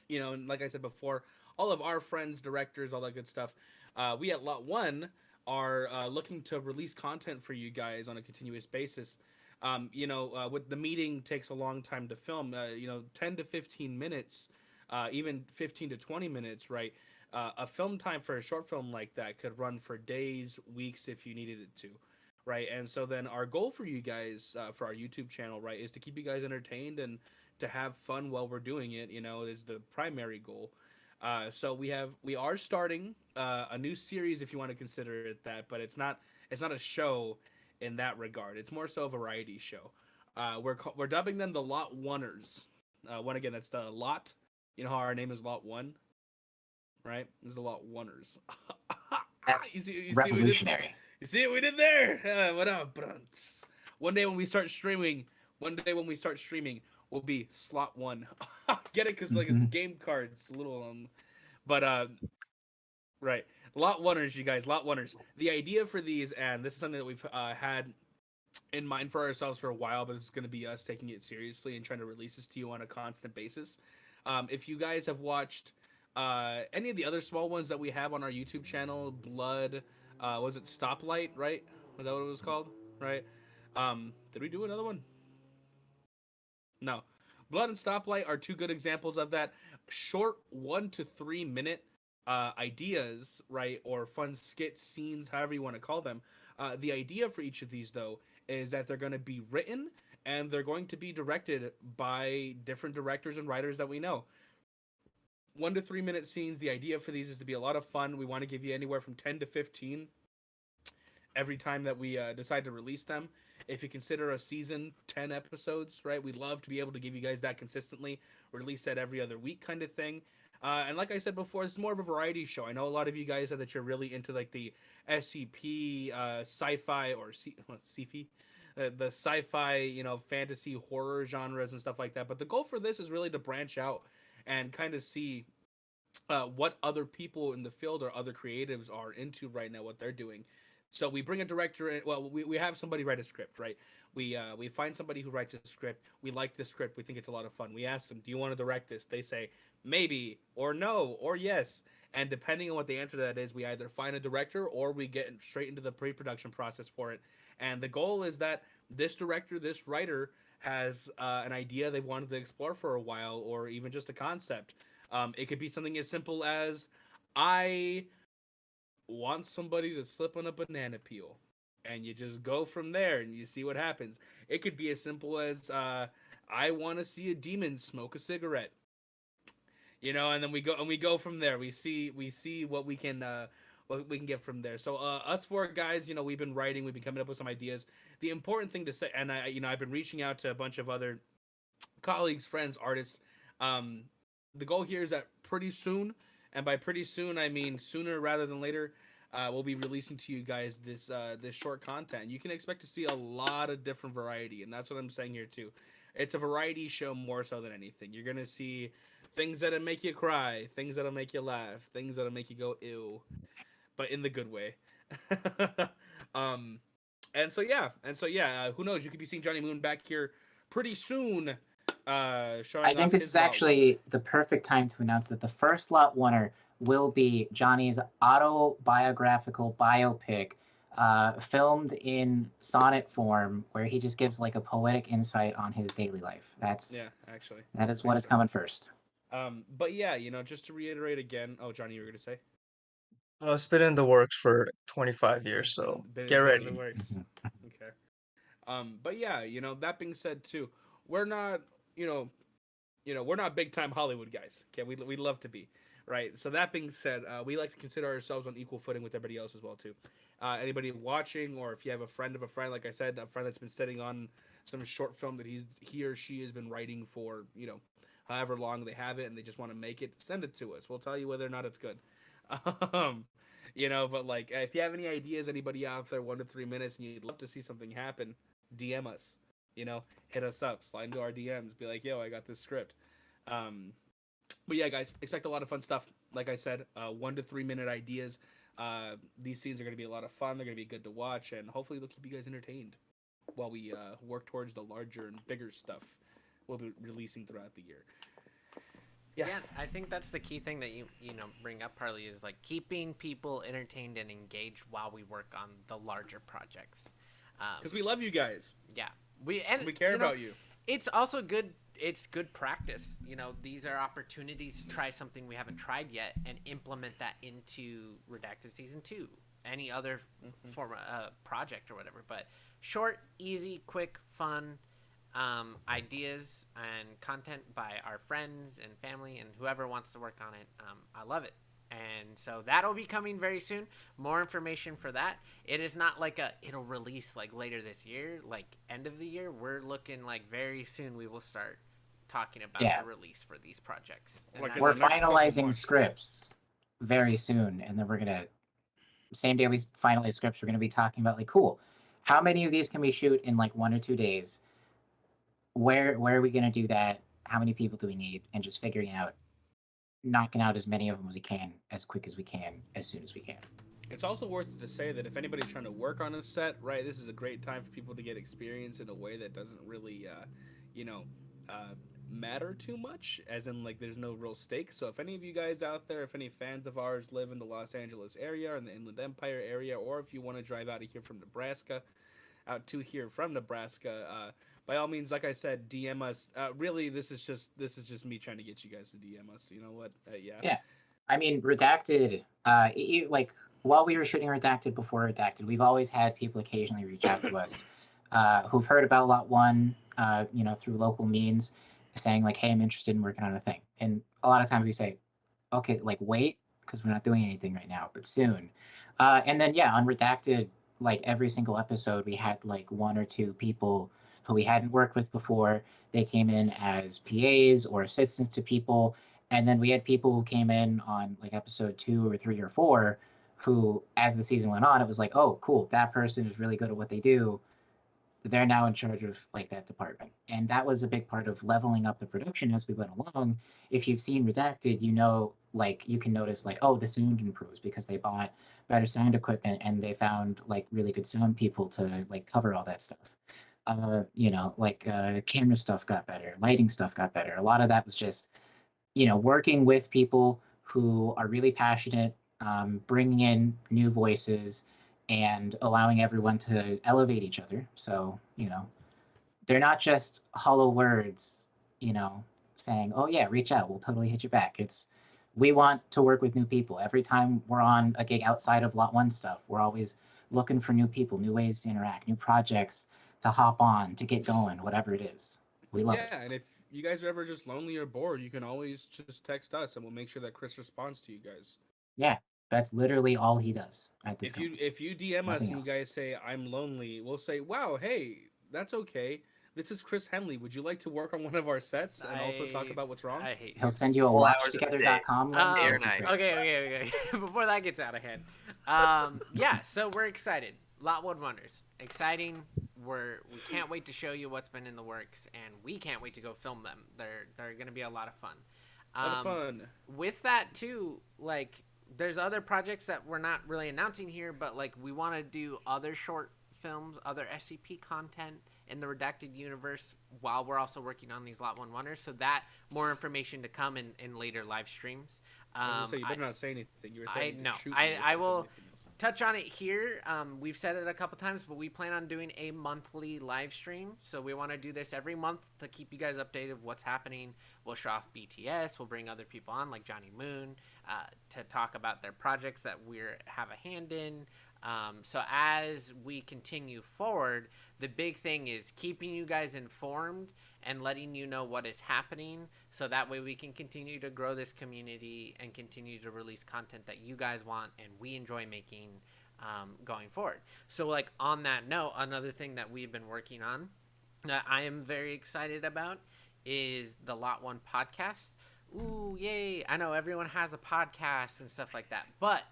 and like I said before, all of our friends, directors, all that good stuff. We at Lot1 are looking to release content for you guys on a continuous basis. With the meeting takes a long time to film, 10 to 15 minutes, even 15 to 20 minutes, right? A film time for a short film like that could run for days, weeks if you needed it to, right? And so then our goal for you guys, for our YouTube channel, right, is to keep you guys entertained and to have fun while we're doing it, is the primary goal. So we are starting a new series, if you want to consider it that, but it's not a show in that regard. It's more so a variety show. We're dubbing them the Lot1ers. One again, that's the Lot. You know how our name is Lot1, right? This is the Lot1ers. That's you revolutionary. You see what we did there? What up, brunts? One day when we start streaming, will be Slot 1. Get it? Because like it's game cards, little but right. Lot1ers, you guys, Lot1ers. The idea for these, and this is something that we've had in mind for ourselves for a while, but this is going to be us taking it seriously and trying to release this to you on a constant basis. If you guys have watched any of the other small ones that we have on our YouTube channel, Blood, was it Stoplight, right? Was that what it was called? Right? Did we do another one? No. Blood and Stoplight are two good examples of that. Short 1 to 3 minute ideas, right? Or fun skits, scenes, however you want to call them. The idea for each of these, though, is that they're going to be written and they're going to be directed by different directors and writers that we know. 1 to 3 minute scenes. The idea for these is to be a lot of fun. We want to give you anywhere from 10 to 15 every time that we decide to release them. If you consider a season 10 episodes, right? We'd love to be able to give you guys that consistently. Release that every other week kind of thing. And like I said before, it's more of a variety show. I know a lot of you guys said that you're really into like the SCP, sci-fi, or sci-fi, the sci-fi, fantasy horror genres and stuff like that. But the goal for this is really to branch out and kind of see what other people in the field or other creatives are into right now, what they're doing. So we bring a director in. Well, we have somebody write a script, right? We find somebody who writes a script. We like the script. We think it's a lot of fun. We ask them, "Do you want to direct this?" They say maybe or no or yes. And depending on what the answer to that is, we either find a director or we get straight into the pre-production process for it. And the goal is that this director, this writer, has an idea they've wanted to explore for a while, or even just a concept. It could be something as simple as I want somebody to slip on a banana peel, and you just go from there and you see what happens. It could be as simple as I want to see a demon smoke a cigarette, and then we go from there. We see what we can get from there. So us four guys, we've been writing, we've been coming up with some ideas. The important thing to say, and I've been reaching out to a bunch of other colleagues, friends, artists. Um, the goal here is that pretty soon, and by pretty soon I mean sooner rather than later, we'll be releasing to you guys this short content. You can expect to see a lot of different variety, and that's what I'm saying here too. It's a variety show more so than anything. You're gonna see things that'll make you cry, things that'll make you laugh, things that'll make you go ew, but in the good way. um, and so yeah, who knows? You could be seeing Johnny Moon back here pretty soon, I showing think off this his is Lot 1. actually the perfect time to announce that the first Lot Oneer will be Johnny's autobiographical biopic, filmed in sonnet form, where he just gives like a poetic insight on his daily life. Yeah, actually. That is what is coming first. But yeah, just to reiterate again. Oh, Johnny, you were gonna say? It's been in the works for 25 years, It's so been, get been, been in the ready. works. Okay. But yeah, that being said too, we're not, we're not big time Hollywood guys. Okay, we love to be, right? So that being said, we like to consider ourselves on equal footing with everybody else as well too. Anybody watching, or if you have a friend of a friend, like I said, a friend that's been sitting on some short film that he or she has been writing for, however long they have it, and they just want to make it, send it to us. We'll tell you whether or not it's good. Um, but like, if you have any ideas, anybody out there, 1 to 3 minutes, and you'd love to see something happen, DM us. Hit us up, slide into our DMs, be like, yo, I got this script. Um, but yeah, guys, expect a lot of fun stuff. Like I said, 1 to 3 minute ideas. These scenes are going to be a lot of fun. They're going to be good to watch, and hopefully they'll keep you guys entertained while we work towards the larger and bigger stuff we'll be releasing throughout the year. Yeah, I think that's the key thing that you bring up, Harley, is like keeping people entertained and engaged while we work on the larger projects. Because we love you guys. Yeah, we care about you. It's also good. It's good practice. These are opportunities to try something we haven't tried yet and implement that into Redacted Season 2, any other form of project or whatever. But short, easy, quick, fun ideas and content by our friends and family and whoever wants to work on it. I love it. And so that'll be coming very soon. More information for that. It is not like it'll release like later this year, like end of the year. We're looking like very soon we will start talking about the release for these projects. We're finalizing scripts very soon, and then we're gonna, same day we finalize scripts, we're gonna be talking about like, cool, how many of these can we shoot in like 1 or 2 days? Where are we gonna do that? How many people do we need? And just figuring out, knocking out as many of them as we can, as quick as we can, as soon as we can. It's also worth it to say that if anybody's trying to work on a set, right, this is a great time for people to get experience in a way that doesn't really, matter too much, as in like there's no real stakes. So if any of you guys out there, if any fans of ours live in the Los Angeles area or in the Inland Empire area, or if you want to drive out of here from Nebraska, out to here from Nebraska, by all means, like I said, DM us. Really, this is just me trying to get you guys to DM us. You know what? Yeah. I mean, Redacted. Like while we were shooting Redacted, before Redacted, we've always had people occasionally reach out to us who've heard about Lot1, through local means, saying like, "Hey, I'm interested in working on a thing." And a lot of times we say, "Okay, like wait, because we're not doing anything right now, but soon." And then on Redacted, like every single episode, we had like 1 or 2 people who we hadn't worked with before. They came in as PAs or assistants to people. And then we had people who came in on like episode 2 or 3 or 4 who, as the season went on, it was like, oh, cool, that person is really good at what they do. they're now in charge of like that department, and that was a big part of leveling up the production as we went along. If you've seen Redacted, you know, like you can notice like, oh, the sound improves because they bought better sound equipment and they found like really good sound people to like cover all that stuff. You know, like camera stuff got better, lighting stuff got better. A lot of that was just, you know, working with people who are really passionate, bringing in new voices, and allowing everyone to elevate each other. So, you know, they're not just hollow words, you know, saying, "Oh yeah, reach out, we'll totally hit you back." It's we want to work with new people. Every time we're on a gig outside of Lot 1 stuff, we're always looking for new people, new ways to interact, new projects to hop on, to get going, whatever it is. We love it. Yeah, and if you guys are ever just lonely or bored, you can always just text us, and we'll make sure that Chris responds to you guys. Yeah, that's literally all he does at this If you company. if you DM us Nothing and you else. guys say I'm lonely, we'll say, "Wow, hey, that's okay. This is Chris Henley. Would you like to work on one of our sets and also talk I about what's wrong?" I hate He'll you. send you a 4 hours in a day, watchtogether.com link. day or It'll be night. great. Okay. Before that gets out of hand. Yeah, so we're excited. Lot 1 Wonders. Exciting. We can't wait to show you what's been in the works, and we can't wait to go film them. They're gonna be a lot of fun. A lot of fun. With that too, like there's other projects that we're not really announcing here, but like we want to do other short films, other SCP content in the Redacted universe while we're also working on these Lot 1 Wonders. So that more information to come in later live streams. I was gonna say, you better not say anything. You were I threatening to no, shoot me if I said will anything else. touch on it here. We've said it a couple times, but we plan on doing a monthly live stream. So we want to do this every month to keep you guys updated of what's happening. We'll show off BTS. We'll bring other people on like Johnny Moon to talk about their projects that we have a hand in. So as we continue forward, the big thing is keeping you guys informed and letting you know what is happening, so that way we can continue to grow this community and continue to release content that you guys want and we enjoy making going forward. So like on that note, another thing that we've been working on that I am very excited about is the Lot1 podcast. Ooh, yay. I know everyone has a podcast and stuff like that, but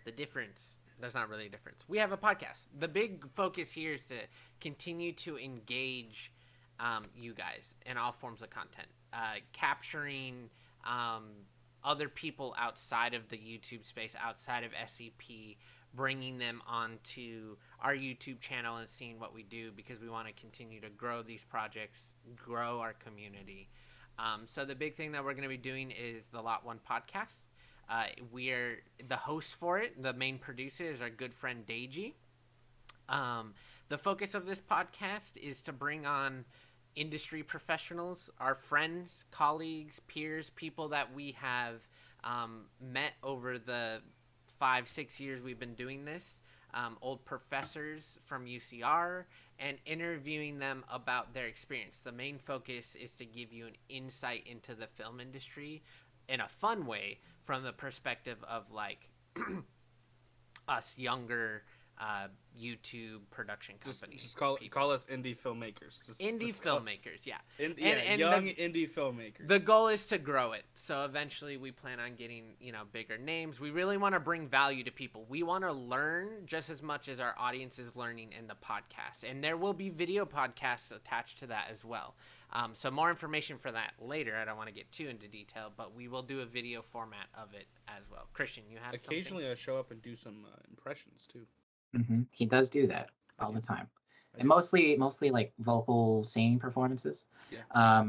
the difference, there's not really a difference. We have a podcast. The big focus here is to continue to engage you guys in all forms of content, capturing other people outside of the YouTube space, outside of SCP, bringing them onto our YouTube channel and seeing what we do, because we want to continue to grow these projects, grow our community. So the big thing that we're going to be doing is the Lot1 podcast. We are the hosts for it. The main producer is our good friend Deji. The focus of this podcast is to bring on industry professionals, our friends, colleagues, peers, people that we have met over the 5-6 years we've been doing this, old professors from UCR, and interviewing them about their experience. The main focus is to give you an insight into the film industry in a fun way, from the perspective of like us younger YouTube production companies. Just call us indie filmmakers. Indie filmmakers, yeah. And young indie filmmakers. The goal is to grow it. So eventually we plan on getting, bigger names. We really want to bring value to people. We want to learn just as much as our audience is learning in the podcast. And there will be video podcasts attached to that as well. So more information for that later. I don't want to get too into detail, but we will do a video format of it as well. Christian, you have occasionally something? I show up and do some impressions too. Mm-hmm. He does do that all the time, and mostly like vocal singing performances. Yeah.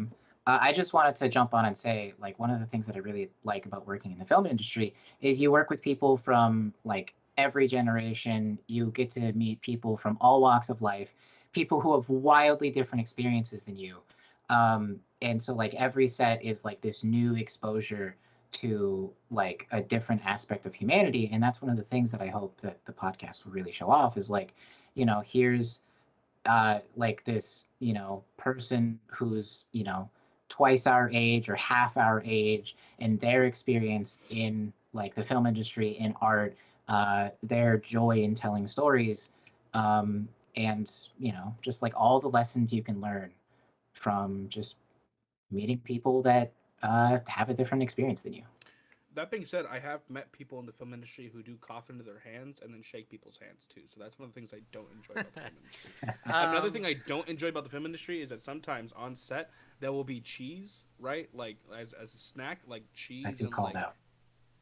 I just wanted to jump on and say, like, one of the things that I really like about working in the film industry is you work with people from like every generation. You get to meet people from all walks of life, people who have wildly different experiences than you. And so like every set is like this new exposure to like a different aspect of humanity, and that's one of the things that I hope that the podcast will really show off is like, here's like this person who's twice our age or half our age, and their experience in like the film industry, in art, their joy in telling stories, and just like all the lessons you can learn from just meeting people that have a different experience than you. That being said, I have met people in the film industry who do cough into their hands and then shake people's hands too. So that's one of the things I don't enjoy about the film industry. Another um, thing I don't enjoy about the film industry is that sometimes on set there will be cheese, right? Like as a snack, like I cheese feel and called like out.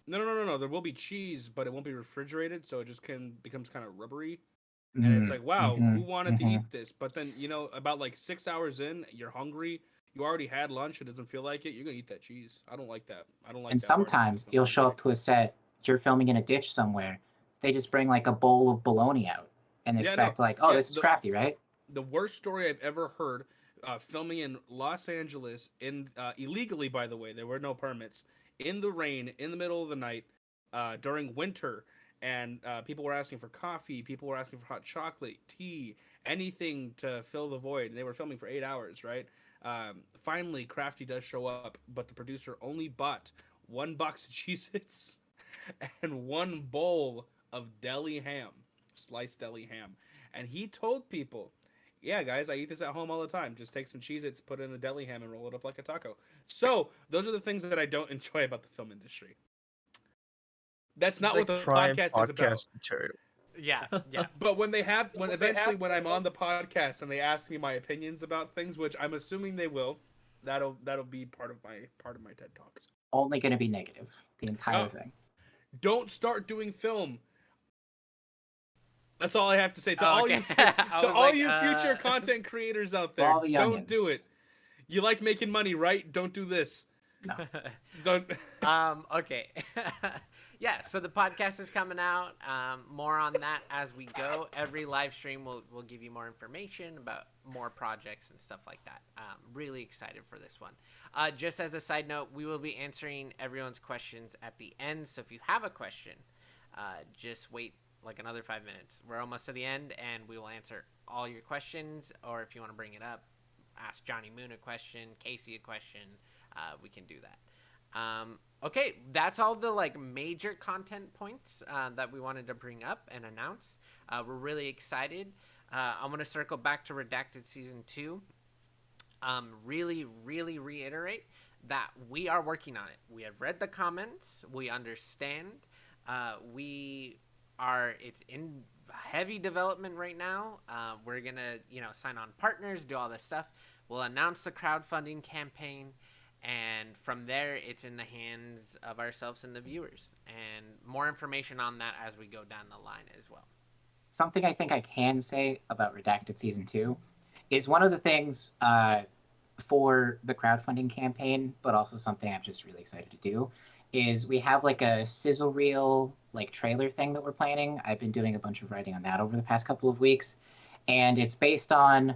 no. There will be cheese, but it won't be refrigerated, so it just can becomes kind of rubbery. And it's Mm, like, wow, mm-hmm, who wanted to mm-hmm. eat this? But then about like 6 hours in, you're hungry. You already had lunch. It doesn't feel like it. You're gonna eat that cheese. I don't like that. I don't like And that part about the sometimes film you'll show industry. up to a set, you're filming in a ditch somewhere. They just bring like a bowl of bologna out and Yeah, no, expect like, oh, yeah. this is crafty, right? The worst story I've ever heard, filming in Los Angeles in illegally, by the way. There were no permits in the rain in the middle of the night during winter, and people were asking for coffee. People were asking for hot chocolate, tea, anything to fill the void. And they were filming for 8 hours, right? Finally, Crafty does show up, but the producer only bought one box of Cheez-Its and one bowl of deli ham, sliced deli ham. And he told people, yeah, guys, I eat this at home all the time. Just take some Cheez Its, put it in the deli ham, and roll it up like a taco. So, those are the things that I don't enjoy about the film industry. That's It's not what like the prime podcast is about. podcast material. yeah, yeah. But when I'm on the podcast and they ask me my opinions about things, which I'm assuming they will, that'll be part of my TED talk. Only going to be negative, the entire Oh, thing. don't start doing film. That's all I have to say to Oh, all okay. you I to was all like, you future content creators out For there. all the Don't do youngins. it. You like making money, right? Don't do this. No. Don't. Okay. Yeah, so the podcast is coming out. More on that as we go. Every live stream will give you more information about more projects and stuff like that. Really excited for this one. Just as a side note, we will be answering everyone's questions at the end. So if you have a question, just wait like another 5 minutes. We're almost to the end, and we will answer all your questions. Or if you want to bring it up, ask Johnny Moon a question, Casey a question. We can do that. Okay, that's all the like major content points that we wanted to bring up and announce. We're really excited. I'm gonna circle back to Redacted Season 2. Really reiterate that we are working on it. We have read the comments. We understand. It's in heavy development right now. We're gonna sign on partners, do all this stuff. We'll announce the crowdfunding campaign, and from there it's in the hands of ourselves and the viewers, and more information on that as we go down the line as well. Something I think I can say about Redacted Season 2 is one of the things for the crowdfunding campaign, but also something I'm just really excited to do, is we have like a sizzle reel like trailer thing that we're planning. I've been doing a bunch of writing on that over the past couple of weeks, and it's based on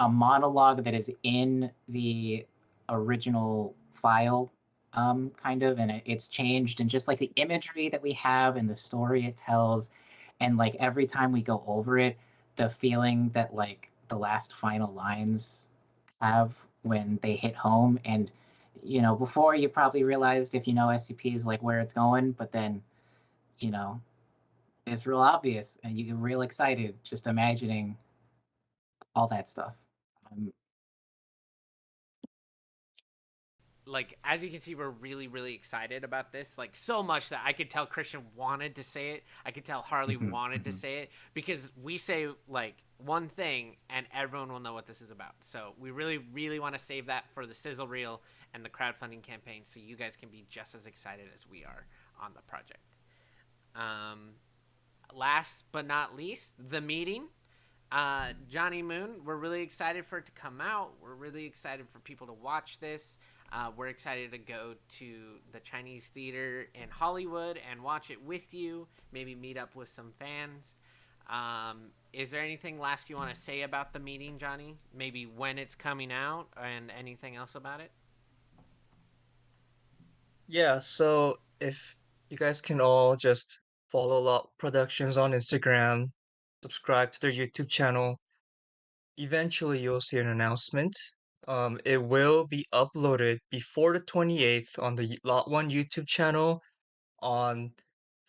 a monologue that is in the original file, kind of, and it's changed, and just like the imagery that we have and the story it tells, and like every time we go over it, the feeling that like the last final lines have when they hit home. And before you probably realized, if SCP is like where it's going, but then you know it's real obvious and you get real excited just imagining all that stuff. um, Like, as you can see, we're really excited about this, like so much that I could tell Christian wanted to say it. I could tell Harley mhm, wanted to mhm. say it, because we say like one thing and everyone will know what this is about. So we really want to save that for the sizzle reel and the crowdfunding campaign, so you guys can be just as excited as we are on the project. um, Last but not least, the meeting. Johnny Moon, we're really excited for it to come out. We're really excited for people to watch this. We're excited to go to the Chinese theater in Hollywood and watch it with you. Maybe meet up with some fans. Is there anything last you want to say about the meeting, Johnny? Maybe when it's coming out and anything else about it? Yeah, so if you guys can all just follow Lot Productions on Instagram, subscribe to their YouTube channel, eventually you'll see an announcement. It will be uploaded before the 28th on the Lot1 YouTube channel on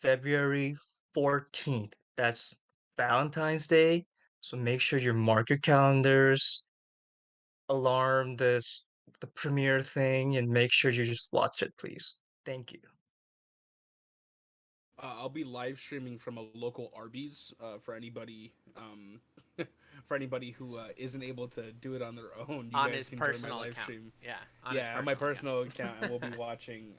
February 14th. That's Valentine's Day. So make sure you mark your calendars, alarm the premiere thing, and make sure you just watch it, please. Thank you. I'll be live streaming from a local Arby's for anybody for anybody who isn't able to do it on their own. You On guys his can join my personal live account. stream. Yeah, On my personal account, and we'll be watching.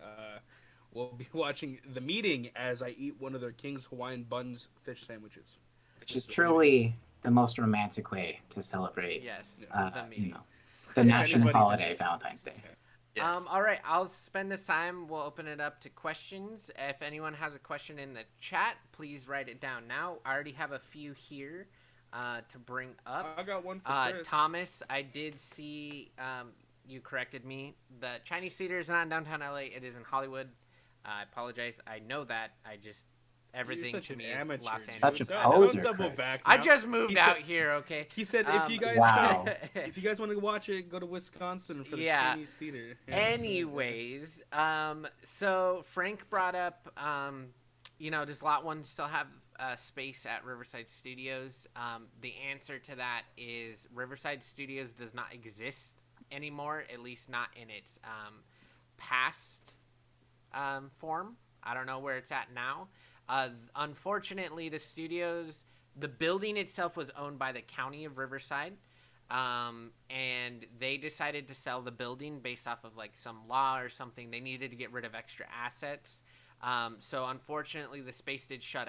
We'll be watching the meeting as I eat one of their King's Hawaiian buns fish sandwiches. Which is truly the most romantic way to celebrate. Yes, the the meeting. the national anybody's holiday, interested. Valentine's Day. Yes. All right, I'll spend this time. We'll open it up to questions. If anyone has a question in the chat, please write it down now. I already have a few here to bring up. I got one for Chris. Thomas, I did see you corrected me. The Chinese theater is not in downtown LA. It is in Hollywood. I apologize. I know that. I just everything You're such to an me amateur. is Los Angeles. Such a Don't poser, double Chris. back. I now. just moved He out said- here. Okay. He said, if you guys Wow. if you guys want to watch it, go to Wisconsin for the Yeah. Chinese theater. Anyways, so Frank brought up, does Lot1 still have space at Riverside Studios? The answer to that is Riverside Studios does not exist anymore, at least not in its past form. I don't know where it's at now. Unfortunately, the building itself was owned by the county of Riverside. And they decided to sell the building based off of like some law or something. They needed to get rid of extra assets. So unfortunately, the space did shut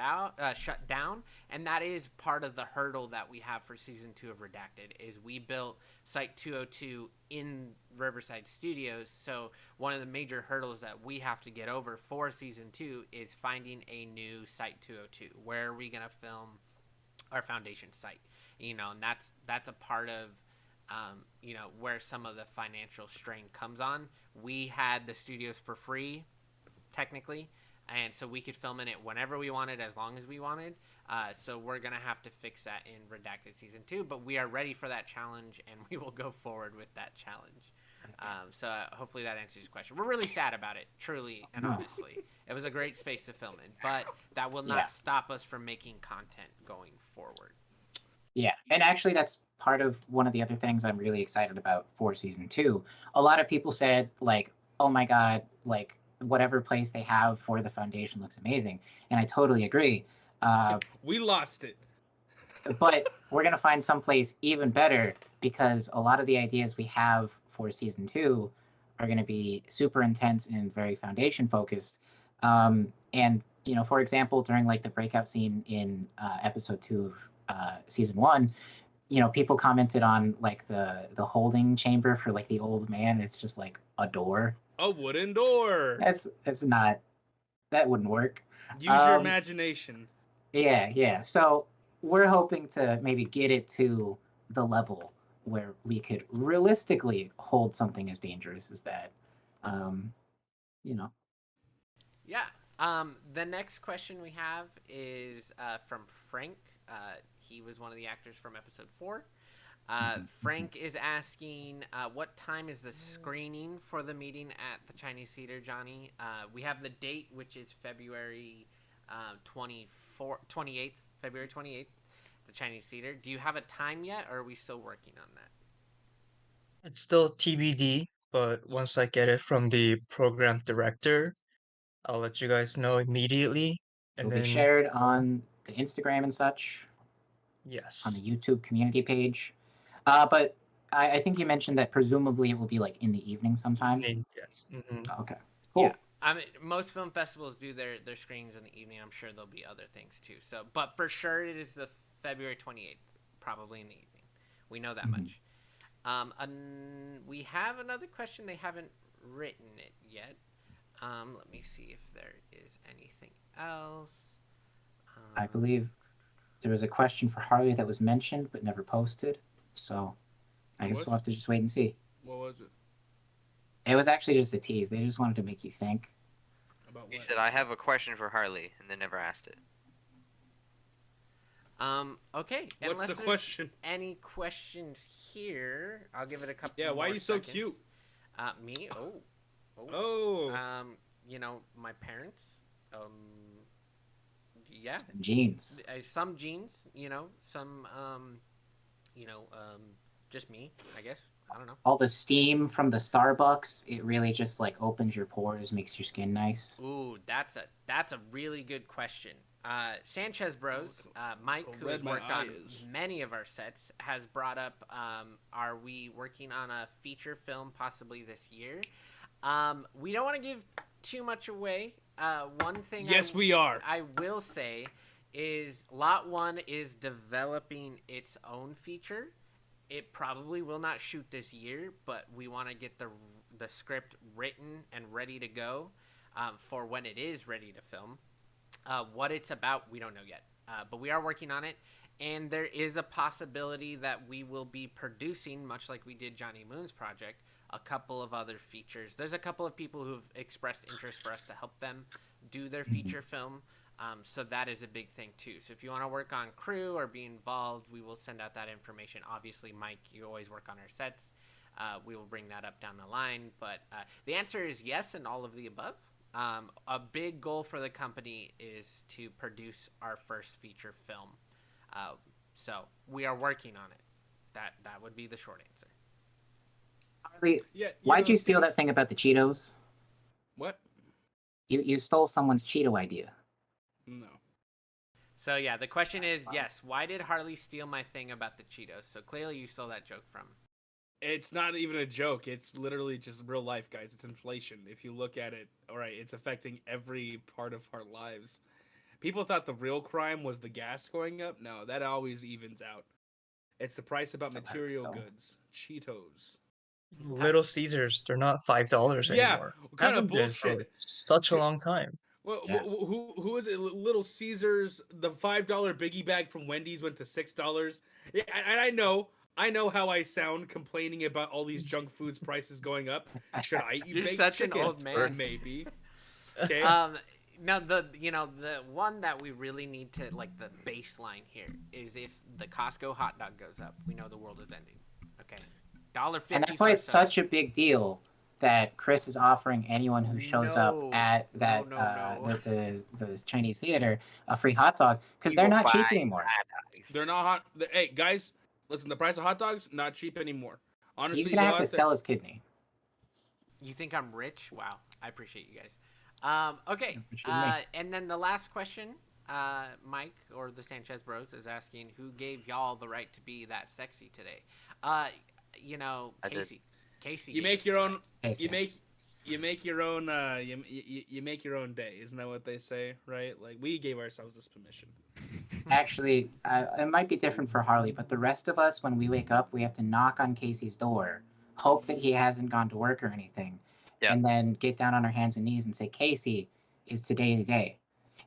down, and that is part of the hurdle that we have for season 2 of Redacted. Is we built Site 202 in Riverside Studios. So one of the major hurdles that we have to get over for season 2 is finding a new Site 202. Where are we gonna film our foundation site? And that's a part of where some of the financial strain comes on. We had the studios for free, technically, and so we could film in it whenever we wanted, as long as we wanted. So we're gonna have to fix that in Redacted season 2, but we are ready for that challenge, and we will go forward with that challenge. So hopefully that answers your question. We're really sad about it, truly and honestly. It was a great space to film in, but that will not stop us from making content going forward. Yeah, and actually that's part of one of the other things I'm really excited about for season 2. A lot of people said, like, oh my God, like, whatever place they have for the foundation looks amazing. And I totally agree. We lost it. But we're going to find someplace even better, because a lot of the ideas we have for season 2 are going to be super intense and very foundation focused. And, for example, during like the breakout scene in episode 2 of season 1, people commented on like the holding chamber for like the old man. It's just like a door. A wooden door. It's not, that wouldn't work. Use your imagination. Yeah. So we're hoping to maybe get it to the level where we could realistically hold something as dangerous as that. Yeah. The next question we have is from Frank. He was one of the actors from episode 4. Frank is asking, what time is the screening for the meeting at the Chinese Theater, Johnny? We have the date, which is February 28th, February 28th, the Chinese Theater. Do you have a time yet, or are we still working on that? It's still TBD, but once I get it from the program director, I'll let you guys know immediately. And It'll then, be shared on the Instagram and such, yes, on the YouTube community page. But I think you mentioned that presumably it will be like in the evening sometime. evening, yes. Mhm. Okay, cool. Yeah. I mean, most film festivals do their screenings in the evening. I'm sure there'll be other things too. So, but for sure, it is the February 28th, probably in the evening. We know that much. We have another question. They haven't written it yet. Let me see if there is anything else. I believe there was a question for Harley that was mentioned but never posted. So I guess What? we'll have to just wait and see. What was it? It was actually just a tease. They just wanted to make you think. About He what? said, I have a question for Harley, and they never asked it. Okay. What's unless the there's question? Any questions here? I'll give it a couple. Yeah, why are more you so seconds. cute? Me? Oh. Oh. My parents. Yeah. Jeans. Some genes. Some. just me, I guess. I don't know. All the steam from the Starbucks, it really just like opens your pores, makes your skin nice. Ooh, that's a really good question. Sanchez Bros, Mike, who has worked on many of our sets, has brought up, are we working on a feature film possibly this year? We don't want to give too much away. One thing we are. I will say is Lot1 is developing its own feature. It probably will not shoot this year, but we want to get the script written and ready to go for when it is ready to film. What it's about, we don't know yet, but we are working on it. And there is a possibility that we will be producing, much like we did Johnny Moon's project, a couple of other features. There's a couple of people who've expressed interest for us to help them do their feature film. So that is a big thing too. So if you want to work on crew or be involved, we will send out that information. Obviously, Mike, you always work on our sets. We will bring that up down the line. But the answer is yes and all of the above. A big goal for the company is to produce our first feature film. So we are working on it. That would be the short answer. Harley, why'd you steal that thing about the Cheetos? What? You stole someone's Cheeto idea. No. So yeah, the question is, yes, why did Harley steal my thing about the Cheetos? So clearly you stole that joke from. It's not even a joke. It's literally just real life, guys. It's inflation. If you look at it, all right, it's affecting every part of our lives. People thought the real crime was the gas going up. No, that always evens out. It's the price about material goods. Cheetos. Little Caesars, they're not $5 anymore. What kind of Hasn't been for bullshit? such a long time. Well, who is it? Little Caesars, the $5 biggie bag from Wendy's went to $6. Yeah, and I know how I sound complaining about all these junk foods prices going up. Should I eat You're baked such chicken? an old man. Maybe. Okay. Now the one that we really need to, like, the baseline here is if the Costco hot dog goes up, we know the world is ending. Okay, $1.50. And that's why it's such a big deal that Chris is offering anyone who shows up at that the Chinese theater a free hot dog because they're not cheap anymore. They're not hot. Hey guys, listen, the price of hot dogs not cheap anymore. Honestly, he's gonna have to sell his kidney. You think I'm rich? Wow, I appreciate you guys. Okay, and then the last question, Mike or the Sanchez Bros is asking, who gave y'all the right to be that sexy today? Casey. You make your own. You make your own. You make your own day. Isn't that what they say, right? Like, we gave ourselves this permission. Actually, it might be different for Harley, but the rest of us, when we wake up, we have to knock on Casey's door, hope that he hasn't gone to work or anything, and then get down on our hands and knees and say, "Casey, is today the day?"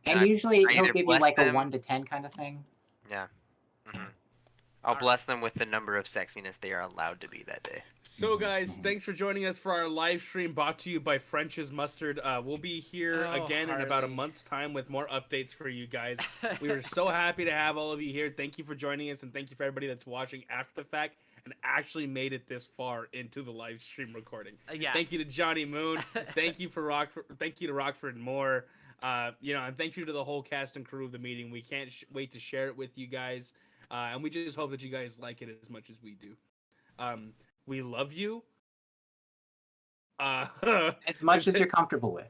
And usually he'll give you like a 1 to 10 kind of thing. Yeah. Mm-hmm. I'll bless them with the number of sexiness they are allowed to be that day. So, guys, thanks for joining us for our live stream brought to you by French's Mustard. We'll be here again in about a month's time with more updates for you guys. We are so happy to have all of you here. Thank you for joining us, and thank you for everybody that's watching after the fact and actually made it this far into the live stream recording. Thank you to Johnny Moon. Thank you to Rockford and Moore. And thank you to the whole cast and crew of the meeting. We can't wait to share it with you guys. And we just hope that you guys like it as much as we do. We love you. As much as you're comfortable with.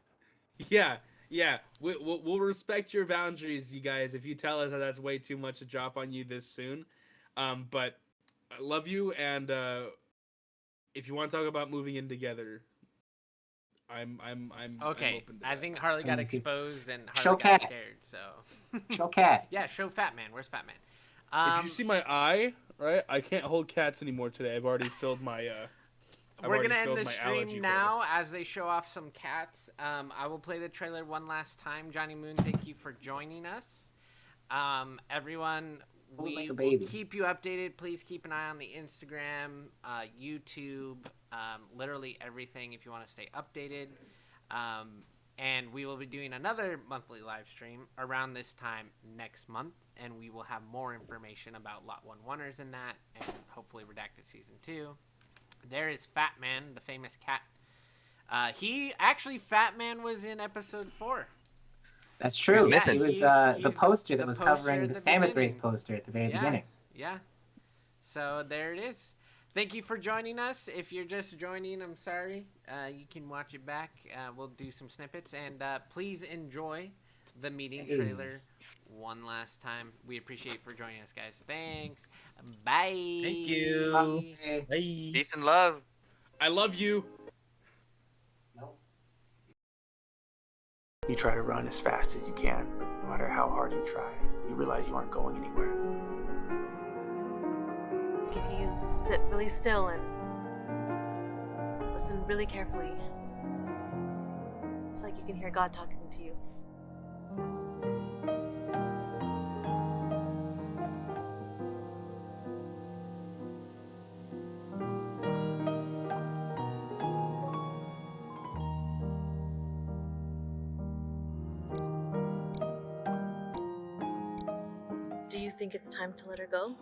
Yeah. We'll respect your boundaries, you guys, if you tell us that that's way too much to drop on you this soon. But I love you, and if you want to talk about moving in together, I'm okay. I'm open to I that. think Harley got exposed and Harley Show got Cat. scared. So show Cat. Yeah, show Fat Man. Where's Fat Man? If you see my eye, right, I can't hold cats anymore today. I've already filled my. We're gonna end the stream now as they show off some cats. I will play the trailer one last time. Johnny Moon, thank you for joining us. Everyone, we will keep you updated. Please keep an eye on the Instagram, YouTube, literally everything if you want to stay updated. And we will be doing another monthly live stream around this time next month, and we will have more information about Lot1 Wonders in that, and hopefully Redacted Season 2. There is Fat Man, the famous cat. Fat Man was in episode 4. That's true. Yeah, he was the poster that was covering the Samus Race poster at the very beginning. Yeah. So there it is. Thank you for joining us. If you're just joining, I'm sorry. You can watch it back. We'll do some snippets. And please enjoy the meeting trailer one last time. We appreciate for joining us, guys. Thanks. Bye. Thank you. Bye. Bye. Peace and love. I love you. You try to run as fast as you can, but no matter how hard you try, you realize you aren't going anywhere. If you sit really still and listen really carefully, it's like you can hear God talking to you. Do you think it's time to let her go?